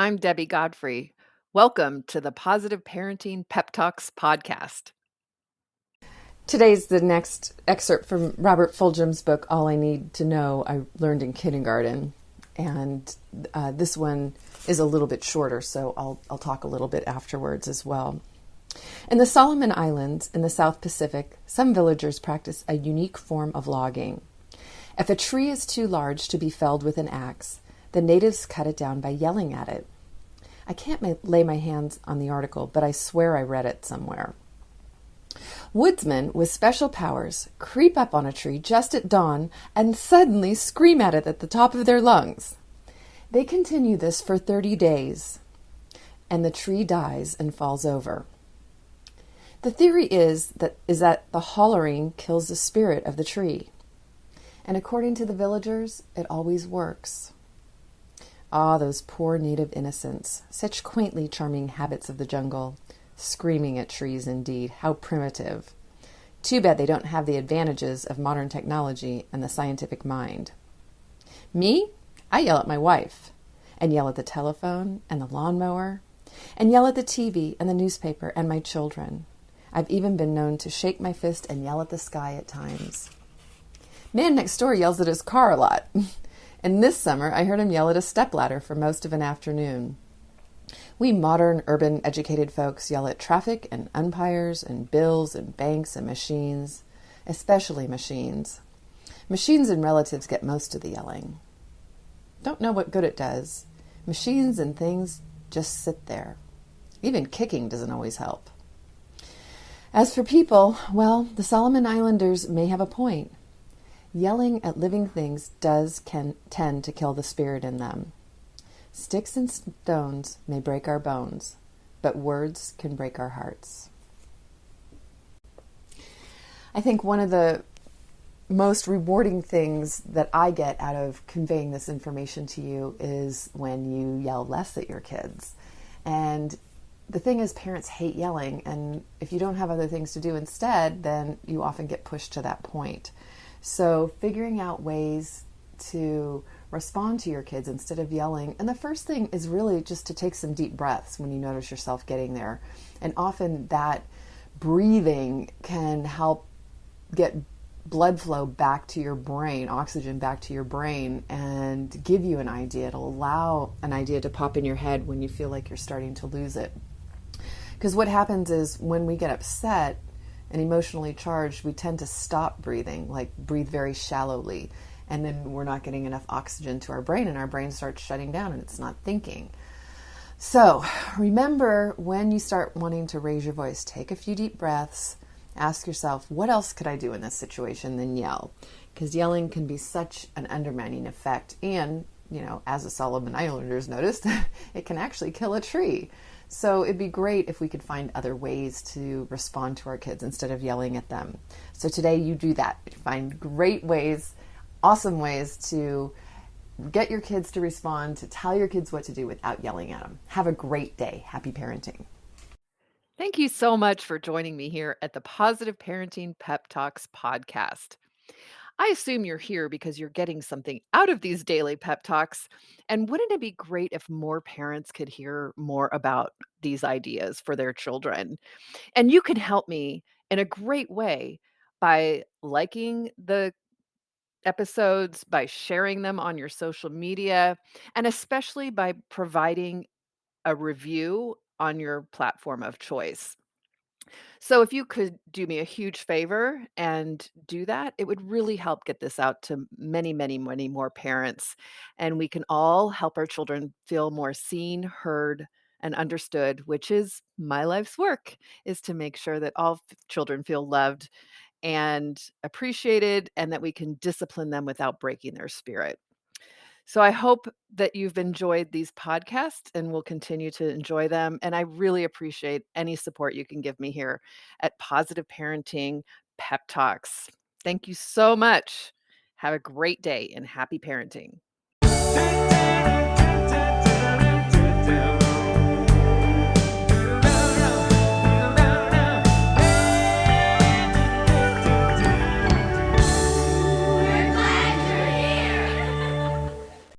I'm Debbie Godfrey. Welcome to the Positive Parenting Pep Talks podcast. Today's the next excerpt from Robert Fulghum's book, All I Need to Know I Learned in Kindergarten. And this one is a little bit shorter, so I'll talk a little bit afterwards as well. In the Solomon Islands in the South Pacific, some villagers practice a unique form of logging. If a tree is too large to be felled with an axe, the natives cut it down by yelling at it. I can't lay my hands on the article, but I swear I read it somewhere. Woodsmen with special powers creep up on a tree just at dawn and suddenly scream at it at the top of their lungs. They continue this for 30 days, and the tree dies and falls over. The theory is that the hollering kills the spirit of the tree. And according to the villagers, it always works. Ah, those poor native innocents, such quaintly charming habits of the jungle. Screaming at trees, indeed. How primitive. Too bad they don't have the advantages of modern technology and the scientific mind. Me? I yell at my wife, and yell at the telephone and the lawnmower, and yell at the TV and the newspaper and my children. I've even been known to shake my fist and yell at the sky at times. Man next door yells at his car a lot. And this summer, I heard him yell at a stepladder for most of an afternoon. We modern, urban, educated folks yell at traffic and umpires and bills and banks and machines, especially machines. Machines and relatives get most of the yelling. Don't know what good it does. Machines and things just sit there. Even kicking doesn't always help. As for people, well, the Solomon Islanders may have a point. Yelling at living things tend to kill the spirit in them. Sticks and stones may break our bones, but words can break our hearts. I think one of the most rewarding things that I get out of conveying this information to you is when you yell less at your kids. And the thing is, parents hate yelling, and if you don't have other things to do instead, then you often get pushed to that point. So figuring out ways to respond to your kids instead of yelling. And the first thing is really just to take some deep breaths when you notice yourself getting there. And often that breathing can help get blood flow back to your brain, oxygen back to your brain, and give you an idea. It'll allow an idea to pop in your head when you feel like you're starting to lose it. Because what happens is when we get upset and emotionally charged, we tend to stop breathing, like breathe very shallowly. And then we're not getting enough oxygen to our brain, and our brain starts shutting down and it's not thinking. So remember, when you start wanting to raise your voice, take a few deep breaths, ask yourself, what else could I do in this situation than yell? Because yelling can be such an undermining effect. And, as the Solomon Islanders noticed, it can actually kill a tree. So it'd be great if we could find other ways to respond to our kids instead of yelling at them. So today you do that. Find great ways, awesome ways to get your kids to respond, to tell your kids what to do without yelling at them. Have a great day. Happy parenting. Thank you so much for joining me here at the Positive Parenting Pep Talks podcast. I assume you're here because you're getting something out of these daily pep talks. And wouldn't it be great if more parents could hear more about these ideas for their children? And you can help me in a great way by liking the episodes, by sharing them on your social media, and especially by providing a review on your platform of choice. So if you could do me a huge favor and do that, it would really help get this out to many, many, many more parents. And we can all help our children feel more seen, heard, and understood, which is my life's work, is to make sure that all children feel loved and appreciated, and that we can discipline them without breaking their spirit. So I hope that you've enjoyed these podcasts and will continue to enjoy them. And I really appreciate any support you can give me here at Positive Parenting Pep Talks. Thank you so much. Have a great day and happy parenting.